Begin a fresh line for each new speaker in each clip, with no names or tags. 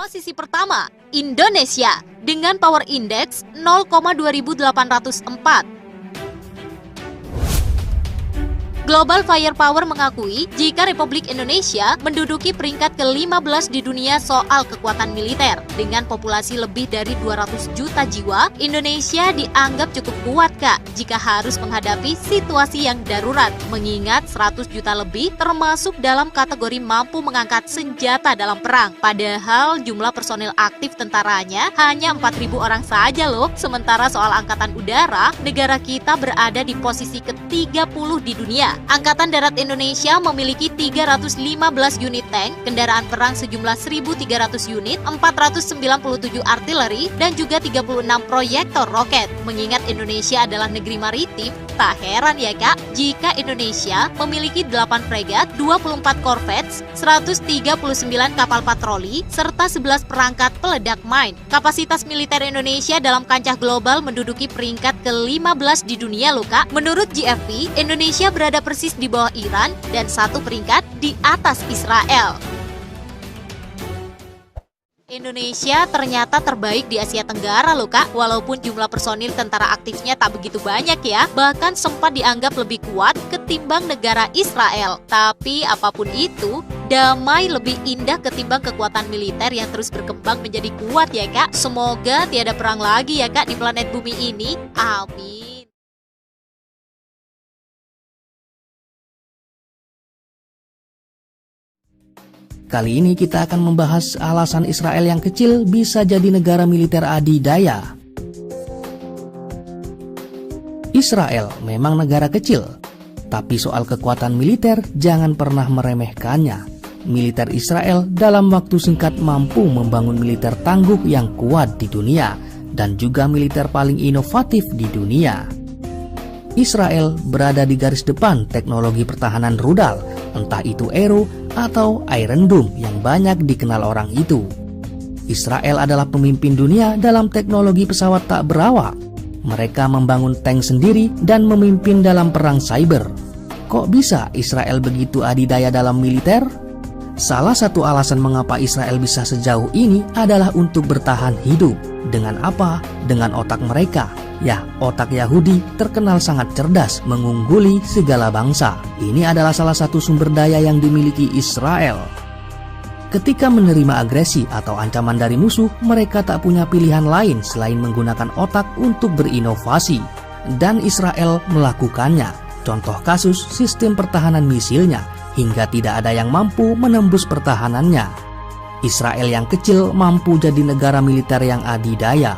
Posisi pertama, Indonesia dengan Power Index 0,2804. Global Firepower mengakui jika Republik Indonesia menduduki peringkat ke-15 di dunia soal kekuatan militer. Dengan populasi lebih dari 200 juta jiwa, Indonesia dianggap cukup kuat, Kak, jika harus menghadapi situasi yang darurat. Mengingat 100 juta lebih termasuk dalam kategori mampu mengangkat senjata dalam perang. Padahal jumlah personil aktif tentaranya hanya 4.000 orang saja loh. Sementara soal angkatan udara, negara kita berada di posisi ke-30 di dunia. Angkatan Darat Indonesia memiliki 315 unit tank, kendaraan perang sejumlah 1.300 unit, 497 artileri, dan juga 36 proyektor roket. Mengingat Indonesia adalah negeri maritim, tak heran ya Kak, jika Indonesia memiliki 8 fregat, 24 corvettes, 139 kapal patroli, serta 11 perangkat peledak mine. Kapasitas militer Indonesia dalam kancah global menduduki peringkat ke-15 di dunia loh Kak. Menurut GFP, Indonesia berada persis di bawah Iran dan satu peringkat di atas Israel. Indonesia ternyata terbaik di Asia Tenggara loh Kak. Walaupun jumlah personil tentara aktifnya tak begitu banyak ya, bahkan sempat dianggap lebih kuat ketimbang negara Israel. Tapi apapun itu, damai lebih indah ketimbang kekuatan militer yang terus berkembang menjadi kuat ya Kak. Semoga tiada perang lagi ya Kak di planet bumi ini. Amin.
Kali ini kita akan membahas alasan Israel yang kecil bisa jadi negara militer adidaya. Israel memang negara kecil, tapi soal kekuatan militer jangan pernah meremehkannya. Militer Israel dalam waktu singkat mampu membangun militer tangguh yang kuat di dunia dan juga militer paling inovatif di dunia. Israel berada di garis depan teknologi pertahanan rudal, entah itu Arrow atau Iron Dome yang banyak dikenal orang itu. Israel adalah pemimpin dunia dalam teknologi pesawat tak berawak. Mereka membangun tank sendiri dan memimpin dalam perang cyber. Kok bisa Israel begitu adidaya dalam militer? Salah satu alasan mengapa Israel bisa sejauh ini adalah untuk bertahan hidup. Dengan apa? Dengan otak mereka. Ya, otak Yahudi terkenal sangat cerdas, mengungguli segala bangsa. Ini adalah salah satu sumber daya yang dimiliki Israel. Ketika menerima agresi atau ancaman dari musuh, mereka tak punya pilihan lain selain menggunakan otak untuk berinovasi. Dan Israel melakukannya. Contoh kasus sistem pertahanan misilnya, hingga tidak ada yang mampu menembus pertahanannya. Israel yang kecil mampu jadi negara militer yang adidaya.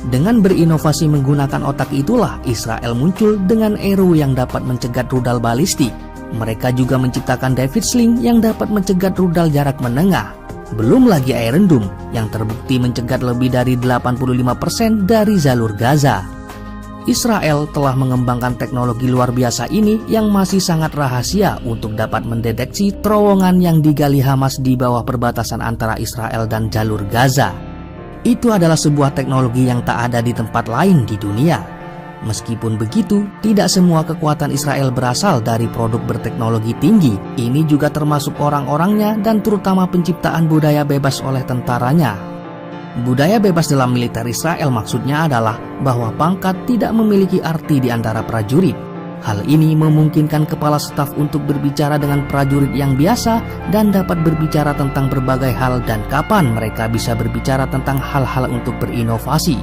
Dengan berinovasi menggunakan otak itulah Israel muncul dengan Arrow yang dapat mencegat rudal balistik. Mereka juga menciptakan David Sling yang dapat mencegat rudal jarak menengah. Belum lagi Iron Dome yang terbukti mencegat lebih dari 85% dari jalur Gaza. Israel telah mengembangkan teknologi luar biasa ini yang masih sangat rahasia untuk dapat mendeteksi terowongan yang digali Hamas di bawah perbatasan antara Israel dan jalur Gaza. Itu adalah sebuah teknologi yang tak ada di tempat lain di dunia. Meskipun begitu, tidak semua kekuatan Israel berasal dari produk berteknologi tinggi. Ini juga termasuk orang-orangnya dan terutama penciptaan budaya bebas oleh tentaranya. Budaya bebas dalam militer Israel maksudnya adalah bahwa pangkat tidak memiliki arti di antara prajurit. Hal ini memungkinkan kepala staf untuk berbicara dengan prajurit yang biasa dan dapat berbicara tentang berbagai hal dan kapan mereka bisa berbicara tentang hal-hal untuk berinovasi.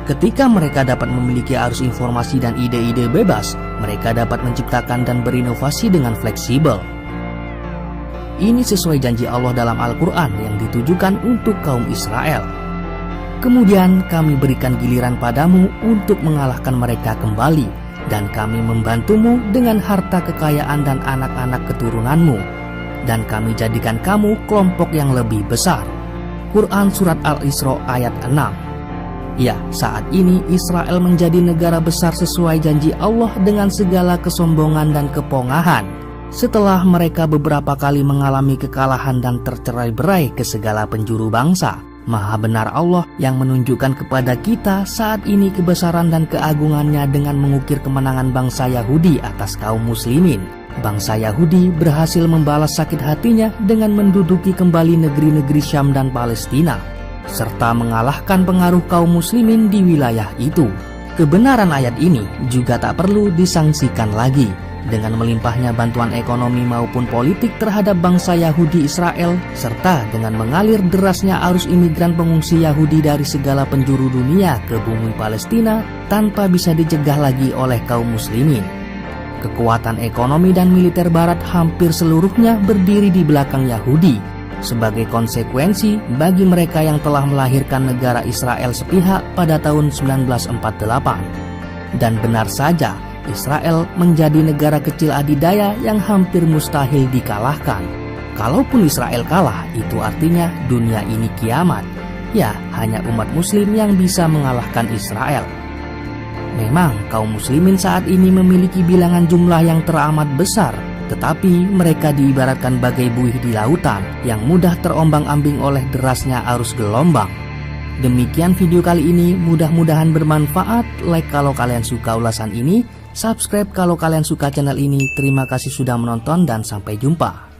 Ketika mereka dapat memiliki arus informasi dan ide-ide bebas, mereka dapat menciptakan dan berinovasi dengan fleksibel. Ini sesuai janji Allah dalam Al-Quran yang ditujukan untuk kaum Israel. Kemudian kami berikan giliran padamu untuk mengalahkan mereka kembali. Dan kami membantumu dengan harta kekayaan dan anak-anak keturunanmu. Dan kami jadikan kamu kelompok yang lebih besar. Quran Surat Al-Isra ayat 6. Ya, saat ini Israel menjadi negara besar sesuai janji Allah dengan segala kesombongan dan kepongahan. Setelah mereka beberapa kali mengalami kekalahan dan tercerai-berai ke segala penjuru bangsa. Maha benar Allah yang menunjukkan kepada kita saat ini kebesaran dan keagungannya dengan mengukir kemenangan bangsa Yahudi atas kaum muslimin. bangsa Yahudi berhasil membalas sakit hatinya dengan menduduki kembali negeri-negeri Syam dan Palestina, serta mengalahkan pengaruh kaum muslimin di wilayah itu. Kebenaran ayat ini juga tak perlu disangsikan lagi. Dengan melimpahnya bantuan ekonomi maupun politik terhadap bangsa Yahudi Israel, serta dengan mengalir derasnya arus imigran pengungsi Yahudi dari segala penjuru dunia ke bumi Palestina tanpa bisa dicegah lagi oleh kaum muslimin. Kekuatan ekonomi dan militer barat hampir seluruhnya berdiri di belakang Yahudi sebagai konsekuensi bagi mereka yang telah melahirkan negara Israel sepihak pada tahun 1948. Dan benar saja, Israel menjadi negara kecil adidaya yang hampir mustahil dikalahkan. Kalaupun Israel kalah, itu artinya dunia ini kiamat. Ya, hanya umat muslim yang bisa mengalahkan Israel. Memang kaum muslimin saat ini memiliki bilangan jumlah yang teramat besar, tetapi mereka diibaratkan bagai buih di lautan yang mudah terombang-ambing oleh derasnya arus gelombang. Demikian video kali ini, mudah-mudahan bermanfaat. Like kalau kalian suka ulasan ini, subscribe kalau kalian suka channel ini. Terima kasih sudah menonton dan sampai jumpa.